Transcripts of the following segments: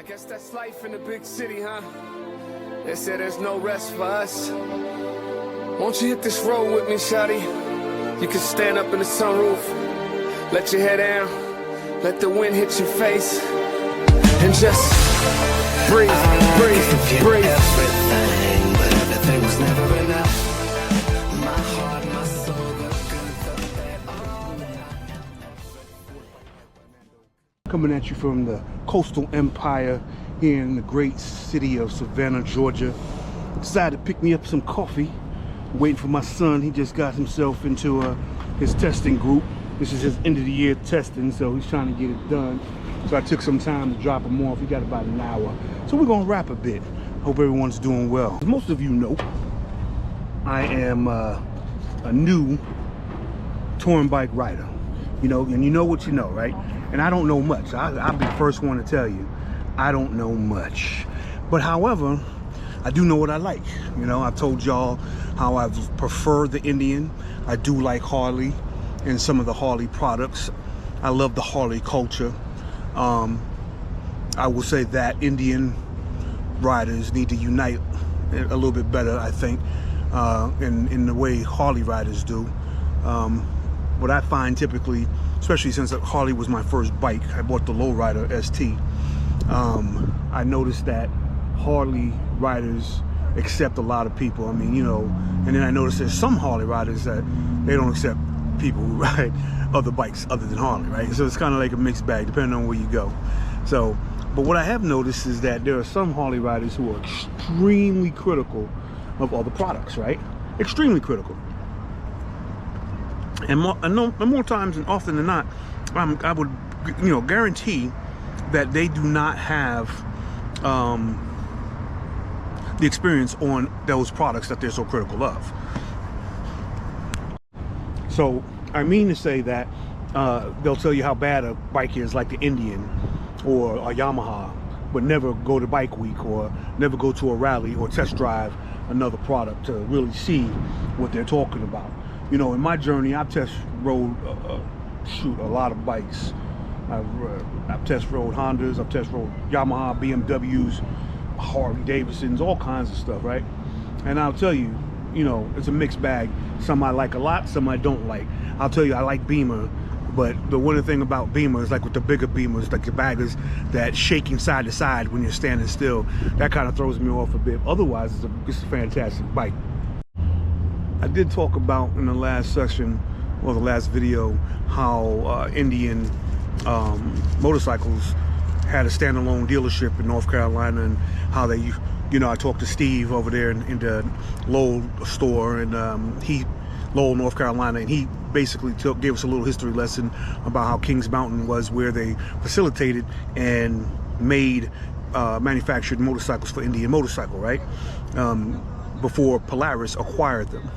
Guess that's life in the big city, huh? They say there's no rest for us. Won't you hit this road with me, shawty? You can stand up in the sunroof, let your head down, let the wind hit your face, and just breathe, breathe, breathe. Everything, but everything was never enough. My heart, my soul, the good, the bad, all that I have. Coming at you from the coastal empire here in the great city of Savannah, Georgia. Decided to pick me up some coffee. Waiting for my son. He just got himself into his testing group. This is his end of the year testing, so he's trying to get it done. So I took some time to drop him off. He got about an hour. So we're gonna wrap a bit. Hope everyone's doing well. As most of you know, I am a new touring bike rider. You know, and you know what you know, right? And I don't know much. I'll be the first one to tell you, I don't know much. But however, I do know what I like. You know, I've told y'all how I prefer the Indian. I do like Harley and some of the Harley products. I love the Harley culture. I will say that Indian riders need to unite a little bit better, I think, in the way Harley riders do. What I find typically, especially since Harley was my first bike, I bought the lowrider ST. I noticed that Harley riders accept a lot of people. I mean, you know, and then I noticed there's some Harley riders that they don't accept people who ride other bikes other than Harley, right? So it's kind of like a mixed bag depending on where you go. So, but what I have noticed is that there are some Harley riders who are extremely critical of other products, right? Extremely critical. And more times and often than not, I would, you know, guarantee that they do not have the experience on those products that they're so critical of. So I mean to say that they'll tell you how bad a bike is, like the Indian or a Yamaha, but never go to Bike Week or never go to a rally or test drive another product to really see what they're talking about. You know, in my journey, I've test rode a lot of bikes. I've test rode Hondas, I've test rode Yamaha, BMWs, Harley-Davidsons, all kinds of stuff, right? And I'll tell you, you know, it's a mixed bag. Some I like a lot, some I don't like. I'll tell you, I like Beamer, but the one thing about Beamer is, like with the bigger Beamers, like the baggers that shaking side to side when you're standing still, that kind of throws me off a bit. Otherwise, it's a fantastic bike. I did talk about in the last section, or the last video, how Indian motorcycles had a standalone dealership in North Carolina, and how they, you know, I talked to Steve over there in the Lowell store, and Lowell, North Carolina, and he basically gave us a little history lesson about how Kings Mountain was where they facilitated and made manufactured motorcycles for Indian Motorcycle, right? Before Polaris acquired them.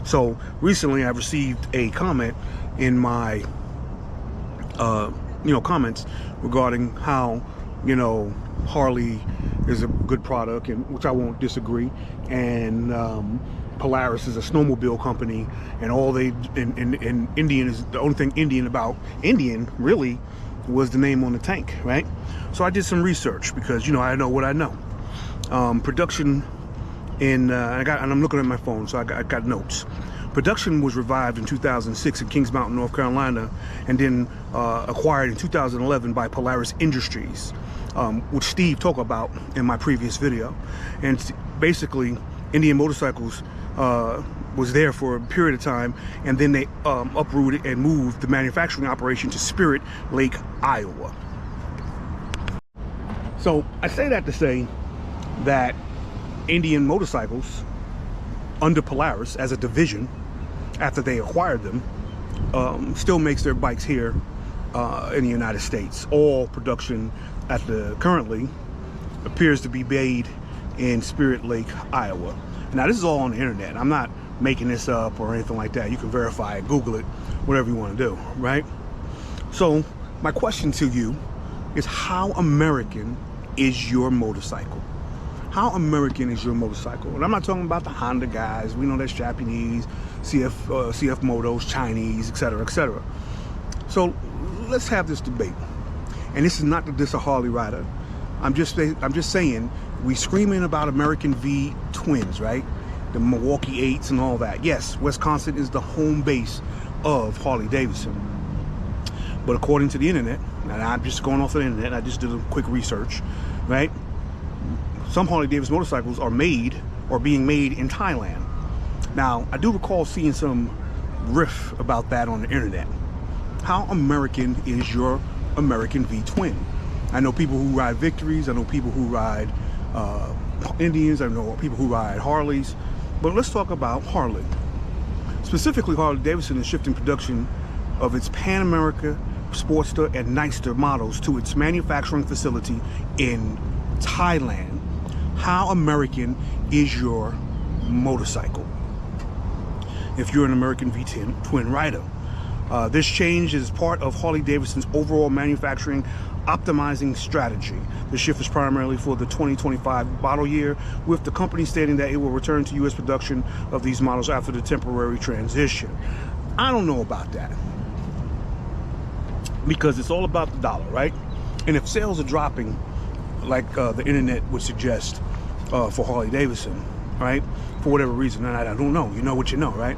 So recently I received a comment in my you know, comments regarding how, you know, Harley is a good product, and which I won't disagree, and Polaris is a snowmobile company, and all they and Indian is the only thing Indian about Indian really was the name on the tank, right? So I did some research because, you know, I know what I know. Production in and I'm looking at my phone, so I got notes. Production was revived in 2006 in Kings Mountain, North Carolina, and then acquired in 2011 by Polaris Industries, which Steve talked about in my previous video. And basically, Indian Motorcycles was there for a period of time, and then they uprooted and moved the manufacturing operation to Spirit Lake, Iowa. So I say that to say that Indian Motorcycles, under Polaris as a division, after they acquired them, still makes their bikes here in the United States. All production currently appears to be made in Spirit Lake, Iowa. Now this is all on the internet. I'm not making this up or anything like that. You can verify it, Google it, whatever you want to do, right? So my question to you is, how American is your motorcycle? How American is your motorcycle? And I'm not talking about the Honda guys. We know that's Japanese, CF Motos, Chinese, etc., etc. So let's have this debate. And this is not to diss a Harley rider. I'm just saying, we screaming about American V twins, right? The Milwaukee 8s and all that. Yes, Wisconsin is the home base of Harley-Davidson. But according to the internet, and I'm just going off the internet, I just did a quick research, right? Some Harley-Davidson motorcycles are made or being made in Thailand. Now, I do recall seeing some riff about that on the internet. How American is your American V twin? I know people who ride Victories, I know people who ride Indians, I know people who ride Harleys, but let's talk about Harley. Specifically, Harley-Davidson is shifting production of its Pan America, Sportster, and Nightster models to its manufacturing facility in Thailand. How American is your motorcycle if you're an American V twin rider? This change is part of Harley-Davidson's overall manufacturing optimizing strategy. The shift is primarily for the 2025 model year, with the company stating that it will return to U.S. production of these models after the temporary transition. I don't know about that, because it's all about the dollar, right? And if sales are dropping, like the internet would suggest for Harley-Davidson, right, for whatever reason, and I don't know, you know what you know, right?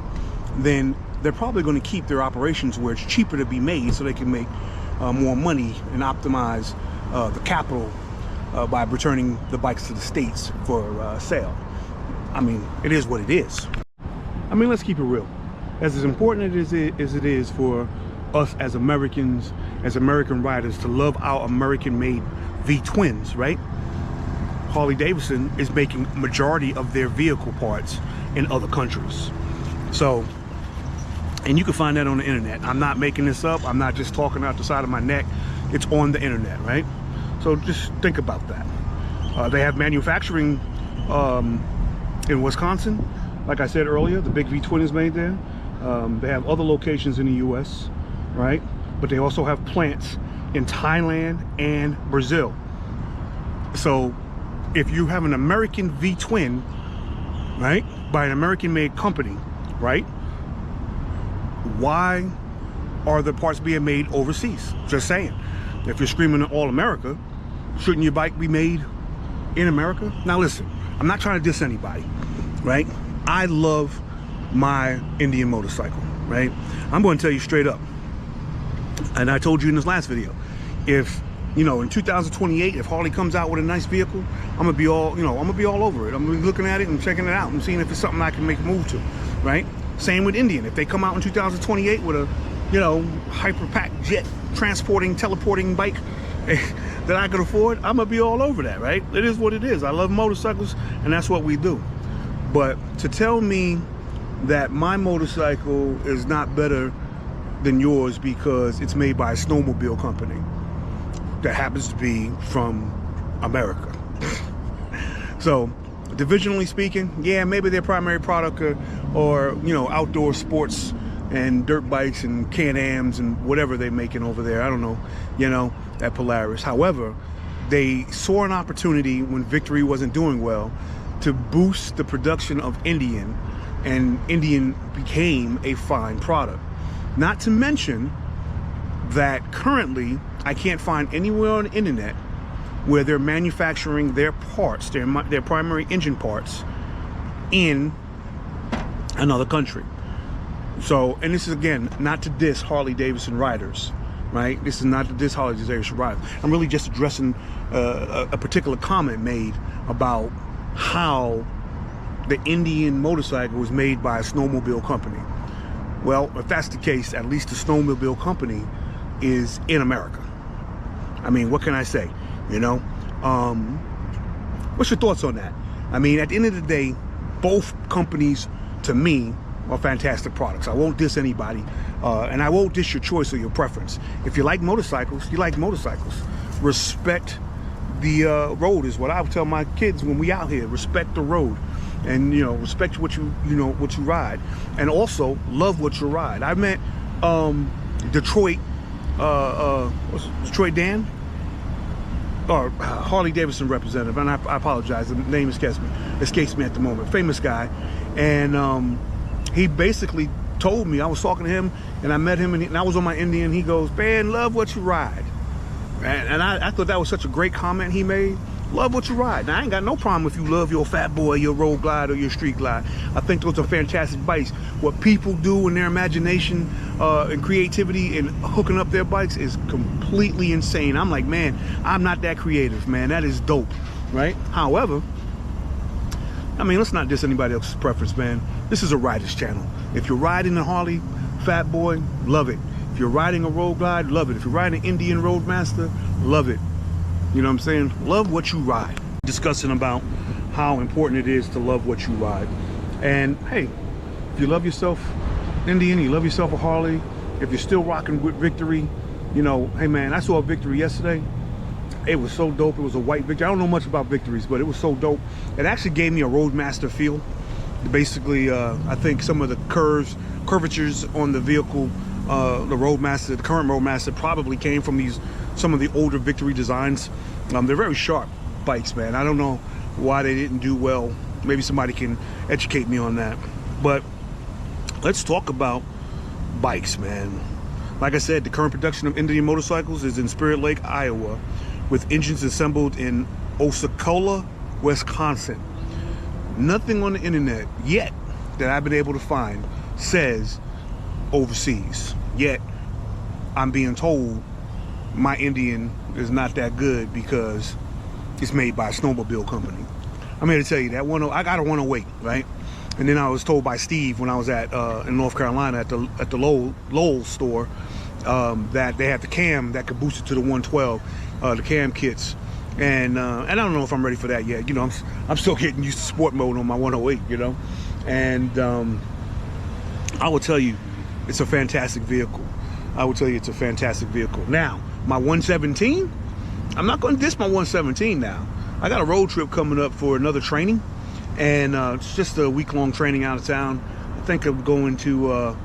Then they're probably going to keep their operations where it's cheaper to be made, so they can make more money and optimize the capital by returning the bikes to the States for sale. I mean, it is what it is. I mean, let's keep it real. As important as it is for us as Americans, as American riders, to love our American-made V-twins, right? Harley-Davidson is making majority of their vehicle parts in other countries. So, and you can find that on the internet. I'm not making this up. I'm not just talking out the side of my neck. It's on the internet, right? So just think about that. They have manufacturing in Wisconsin. Like I said earlier, the big V-twin is made there. They have other locations in the U.S., right? But they also have plants in Thailand and Brazil. So if you have an American V-twin, right, by an American-made company, right, why are the parts being made overseas? Just saying. If you're screaming all America, shouldn't your bike be made in America? Now listen, I'm not trying to diss anybody, right? I love my Indian motorcycle, right? I'm going to tell you straight up, and I told you in this last video, if, you know, in 2028, if Harley comes out with a nice vehicle, I'm gonna be all, you know, I'm gonna be all over it. I'm gonna be looking at it and checking it out and seeing if it's something I can make a move to, right? Same with Indian. If they come out in 2028 with a, you know, hyper-packed jet transporting, teleporting bike that I could afford, I'm gonna be all over that, right? It is what it is. I love motorcycles, and that's what we do. But to tell me that my motorcycle is not better than yours because it's made by a snowmobile company that happens to be from America. So, divisionally speaking, yeah, maybe their primary product or you know, outdoor sports and dirt bikes and Can-Ams and whatever they're making over there, I don't know, you know, at Polaris. However, they saw an opportunity when Victory wasn't doing well to boost the production of Indian, and Indian became a fine product. Not to mention that currently I can't find anywhere on the internet where they're manufacturing their parts, their primary engine parts, in another country. So, and this is again not to diss Harley-Davidson riders, right? This is not to diss Harley-Davidson riders. I'm really just addressing a particular comment made about how the Indian motorcycle was made by a snowmobile company. Well, if that's the case, at least the snowmobile company is in America. I mean, what can I say? You know, what's your thoughts on that? I mean, at the end of the day, both companies, to me, are fantastic products. I won't diss anybody, and I won't diss your choice or your preference. If you like motorcycles, you like motorcycles. Respect the road is what I would tell my kids when we out here. Respect the road, and you know, respect what you ride, and also love what you ride. I met Detroit Dan, or Harley-Davidson representative, and I apologize, the name escapes me at the moment. Famous guy, and he basically told me, I was talking to him, and I met him, and I was on my Indian. He goes, "Man, love what you ride." And I thought that was such a great comment he made. Love what you ride. Now, I ain't got no problem if you love your Fat Boy, your Road Glide, or your Street Glide. I think those are fantastic bikes. What people do in their imagination and creativity and hooking up their bikes is completely insane. I'm like, man, I'm not that creative, man. That is dope, right? However, I mean, let's not diss anybody else's preference, man. This is a rider's channel. If you're riding a Harley, Fat Boy, love it. If you're riding a Road Glide, love it. If you're riding an Indian Roadmaster, love it. You know what I'm saying? Love what you ride. Discussing about how important it is to love what you ride. And hey, if you love yourself Indian, you love yourself a Harley, if you're still rocking with Victory, you know, hey man, I saw a Victory yesterday. It was so dope. It was a white Victory. I don't know much about Victories, but it was so dope. It actually gave me a Roadmaster feel. Basically, I think some of the curvatures on the vehicle, the Roadmaster, the current Roadmaster, probably came from some of the older Victory designs. They're very sharp bikes, man. I don't know why they didn't do well. Maybe somebody can educate me on that. But let's talk about bikes, man. Like I said, the current production of Indian motorcycles is in Spirit Lake, Iowa, with engines assembled in Osceola, Wisconsin. Nothing on the internet yet that I've been able to find says overseas. Yet I'm being told my Indian is not that good because it's made by a snowmobile company. I'm here to tell you that I got a 108, right? And then I was told by Steve when I was at in North Carolina at the Lowell store that they have the cam that could boost it to the 112, the cam kits. And I don't know if I'm ready for that yet. You know, I'm still getting used to sport mode on my 108, you know. And I will tell you, it's a fantastic vehicle. I will tell you it's a fantastic vehicle. Now, my 117, I'm not going to diss my 117 now. I got a road trip coming up for another training, and it's just a week-long training out of town. I think I'm going to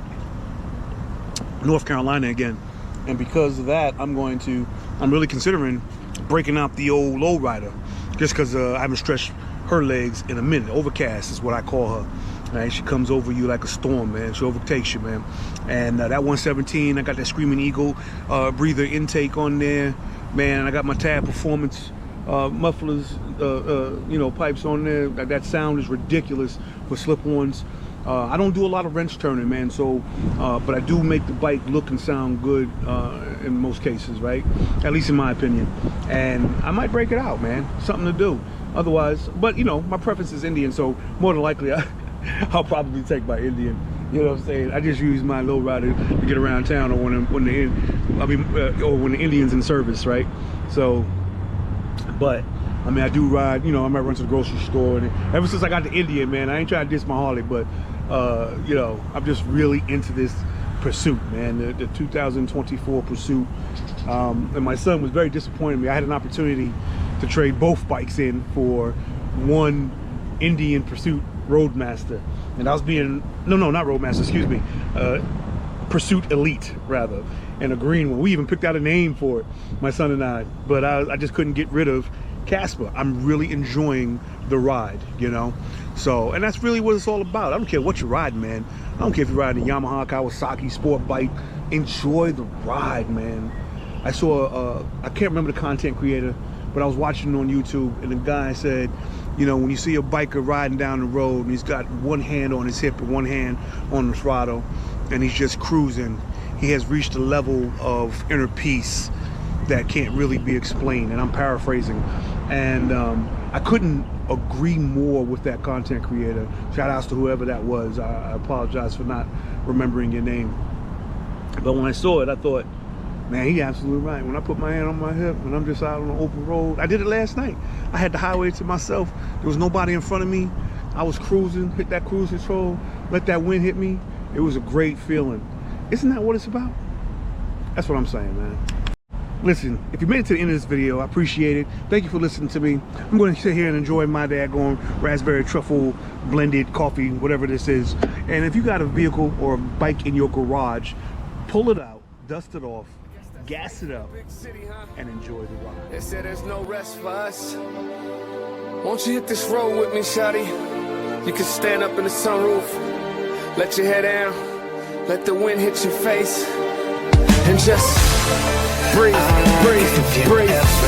North Carolina again, and because of that, I'm really considering breaking out the old lowrider, just because I haven't stretched her legs in a minute. Overcast is what I call her. Right? She comes over you like a storm, man. She overtakes you, man. And that 117, I got that Screaming Eagle breather intake on there, man. I got my Tab Performance mufflers, you know, pipes on there. That sound is ridiculous for slip-ons. I don't do a lot of wrench turning, man. So, but I do make the bike look and sound good in most cases, right? At least in my opinion. And I might break it out, man. Something to do. Otherwise, but you know, my preference is Indian, so more than likely I'll probably take my Indian. You know what I'm saying? I just use my lowrider to get around town, or when the Indian's in service, right? So, but I mean, I do ride. You know, I might run to the grocery store, and ever since I got the Indian, man, I ain't trying to diss my Harley, but you know, I'm just really into this Pursuit, man. The 2024 Pursuit. And my son was very disappointed in me. I had an opportunity to trade both bikes in for one Indian Pursuit Roadmaster, and I was being not Roadmaster, excuse me, Pursuit Elite rather, and a green one. We even picked out a name for it, my son and I, but I just couldn't get rid of Casper. I'm really enjoying the ride, you know. So, and that's really what it's all about. I don't care what you're riding, man. I don't care if you're riding a Yamaha, Kawasaki sport bike. Enjoy the ride, man. I saw I can't remember the content creator, but I was watching on YouTube, and the guy said, you know, when you see a biker riding down the road and he's got one hand on his hip and one hand on the throttle, and he's just cruising, he has reached a level of inner peace that can't really be explained. And I'm paraphrasing, and I couldn't agree more with that content creator. Shout outs to whoever that was. I apologize for not remembering your name, but when I saw it, I thought, man, he absolutely right. When I put my hand on my hip and I'm just out on the open road, I did it last night. I had the highway to myself. There was nobody in front of me. I was cruising, hit that cruise control, let that wind hit me. It was a great feeling. Isn't that what it's about? That's what I'm saying, man. Listen, if you made it to the end of this video, I appreciate it. Thank you for listening to me. I'm going to sit here and enjoy my daggone raspberry truffle blended coffee, whatever this is. And if you got a vehicle or a bike in your garage, pull it out, dust it off, gas it up, and enjoy the ride. They said there's no rest for us. Won't you hit this road with me, shawty? You can stand up in the sunroof, let your head down, let the wind hit your face, and just breathe, breathe, breathe.